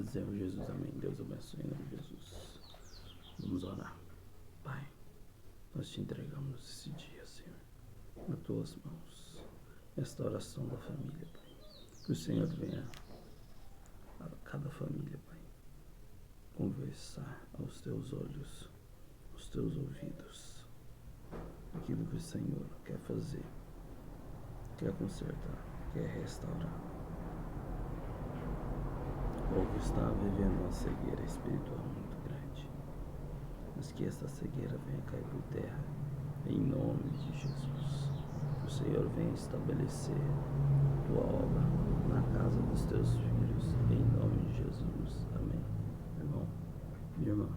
Senhor Jesus, amém. Deus abençoe em nome de Jesus. Vamos orar. Pai, nós te entregamos esse dia, Senhor, nas tuas mãos. Esta oração da família, Pai. Que o Senhor venha a cada família, Pai, conversar aos teus olhos, aos teus ouvidos, aquilo que o Senhor quer fazer, quer consertar, quer restaurar. O povo está vivendo uma cegueira espiritual muito grande, mas que esta cegueira venha cair por terra, em nome de Jesus. Que o Senhor venha estabelecer tua obra na casa dos teus filhos, em nome de Jesus. Amém. Irmão, minha irmã,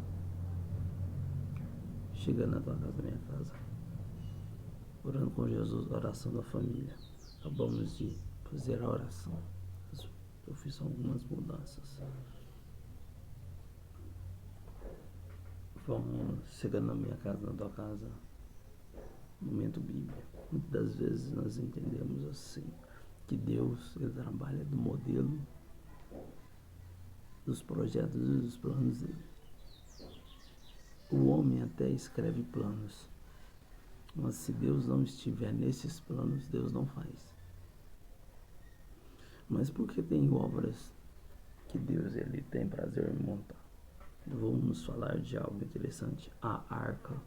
chega na tua casa, minha casa, orando com Jesus, oração da família. Acabamos de fazer a oração. Eu fiz algumas mudanças. Vamos chegando na minha casa, na tua casa, momento Bíblia. Muitas das vezes nós entendemos assim, que Deus, Ele trabalha do modelo, dos projetos e dos planos dele. O homem até escreve planos, mas se Deus não estiver nesses planos, Deus não faz. Mas porque tem obras que Deus ele tem prazer em montar. Vamos falar de algo interessante. A arca.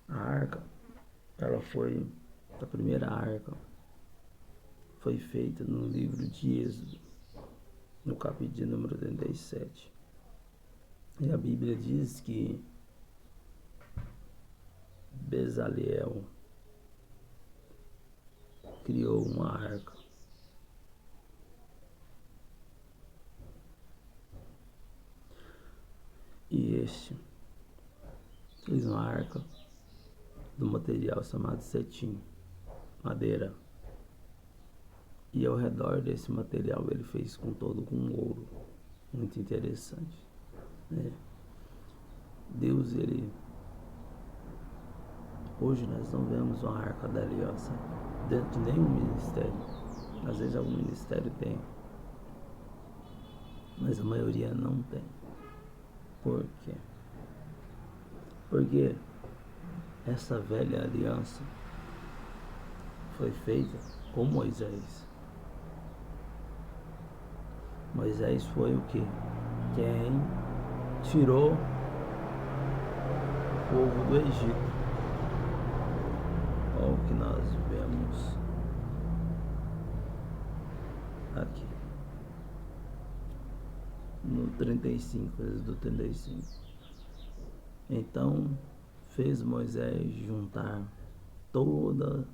A arca, ela foi, a primeira arca foi feita no livro de Êxodo, no capítulo de número 37. E a Bíblia diz que Bezaleel criou uma arca. E este fez uma arca do material chamado cetim, madeira. E ao redor desse material ele fez com ouro. Muito interessante, né? Deus, ele... Hoje nós não vemos uma arca da aliança dentro de nenhum ministério. Às vezes algum ministério tem, mas a maioria não tem. Por quê? Porque essa velha aliança foi feita com Moisés. Moisés foi o quê? Quem tirou o povo do Egito. Olha o que nós vemos aqui no 35, Êxodo 35. Então fez Moisés juntar toda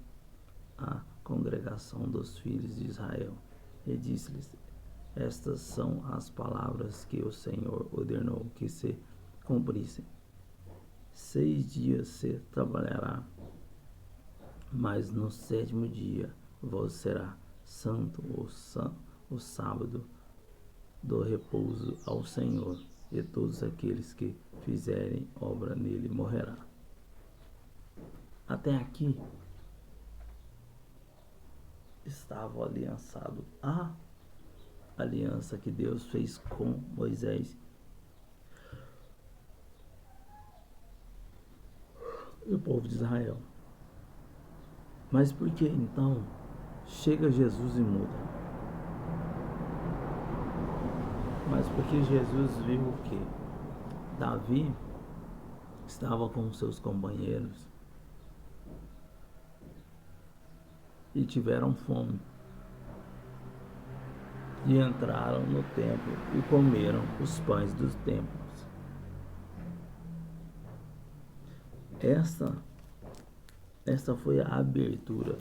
a congregação dos filhos de Israel e disse-lhes: estas são as palavras que o Senhor ordenou que se cumprissem. 6 dias se trabalhará, mas no 7º dia vos será santo, o sábado do repouso ao Senhor, e todos aqueles que fizerem obra nele morrerá. Até aqui estava aliançado a aliança que Deus fez com Moisés e o povo de Israel. Mas por que então chega Jesus e muda? Mas porque Jesus viu o que? Davi estava com seus companheiros e tiveram fome. E entraram no templo e comeram os pães dos templos. Esta foi a abertura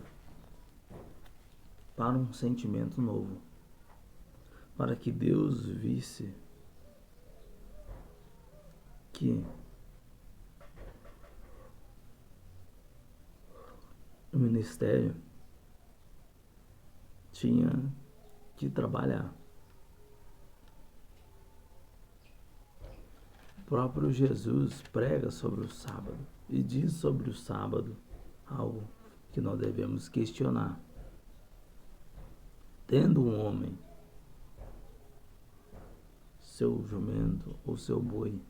para um sentimento novo, para que Deus visse que o ministério tinha que trabalhar. O próprio Jesus prega sobre o sábado e diz sobre o sábado algo que nós devemos questionar. Tendo um homem seu jumento ou seu boi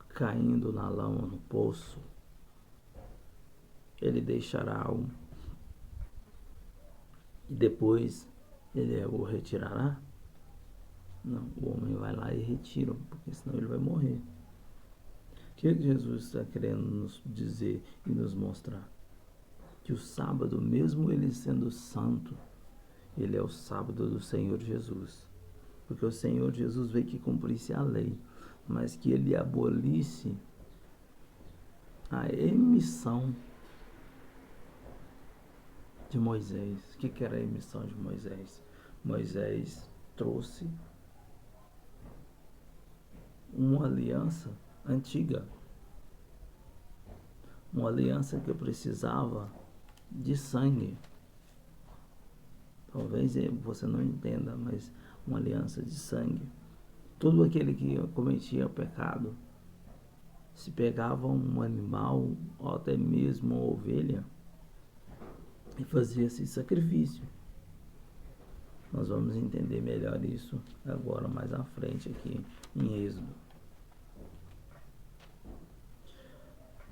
caindo na lama, no poço, ele deixará e depois ele o retirará? Não, o homem vai lá e retira, porque senão ele vai morrer. O que Jesus está querendo nos dizer e nos mostrar? Que o sábado, mesmo ele sendo santo, ele é o sábado do Senhor Jesus. Porque o Senhor Jesus veio que cumprisse a lei, mas que ele abolisse a emissão de Moisés. O que era a emissão de Moisés? Moisés trouxe uma aliança antiga, uma aliança que precisava de sangue. Talvez você não entenda, mas uma aliança de sangue. Todo aquele que cometia pecado, se pegava um animal, ou até mesmo uma ovelha, e fazia esse sacrifício. Nós vamos entender melhor isso agora, mais à frente aqui em Êxodo.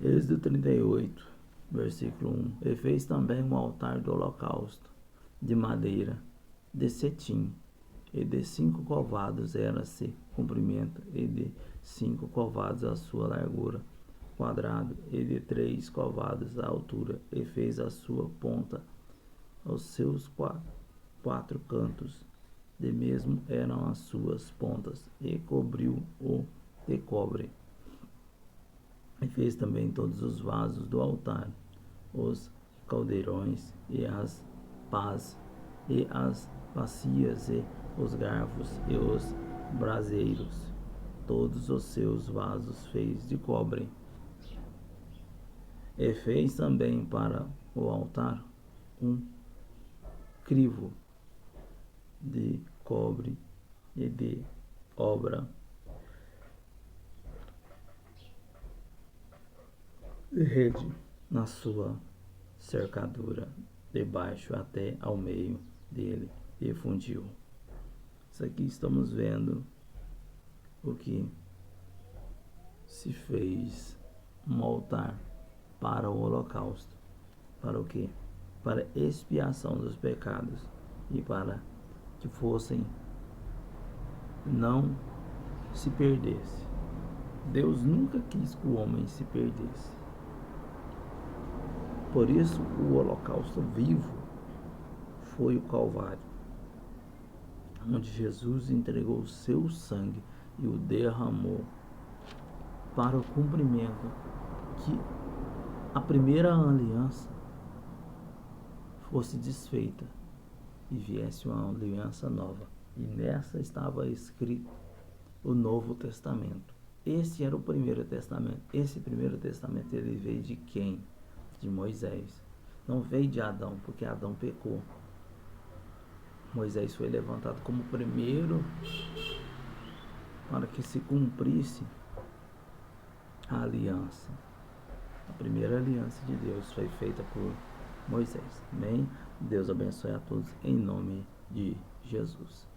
Êxodo 38, versículo 1. E fez também um altar do holocausto, de madeira, de cetim, e de 5 covados era-se comprimento, e de 5 covados a sua largura, quadrado, e de 3 covados a altura, e fez a sua ponta aos seus 4 cantos, de mesmo eram as suas pontas, e cobriu-o de cobre. E fez também todos os vasos do altar, os caldeirões, e as pás, e as bacias, e os garfos, e os braseiros. Todos os seus vasos fez de cobre. E fez também para o altar um crivo de cobre e de obra de rede na sua cercadura, de baixo até ao meio dele, e fundiu. Isso aqui estamos vendo o que se fez um altar para o holocausto. Para o quê? Para expiação dos pecados e para que não se perdesse. Deus nunca quis que o homem se perdesse. Por isso, o holocausto vivo foi o Calvário, onde Jesus entregou o seu sangue e o derramou para o cumprimento que a primeira aliança fosse desfeita e viesse uma aliança nova. E nessa estava escrito o Novo Testamento. Esse era o primeiro testamento. Esse primeiro testamento ele veio de quem? De Moisés. Não veio de Adão, porque Adão pecou. Moisés foi levantado como primeiro para que se cumprisse a aliança. A primeira aliança de Deus foi feita por Moisés. Amém? Deus abençoe a todos em nome de Jesus.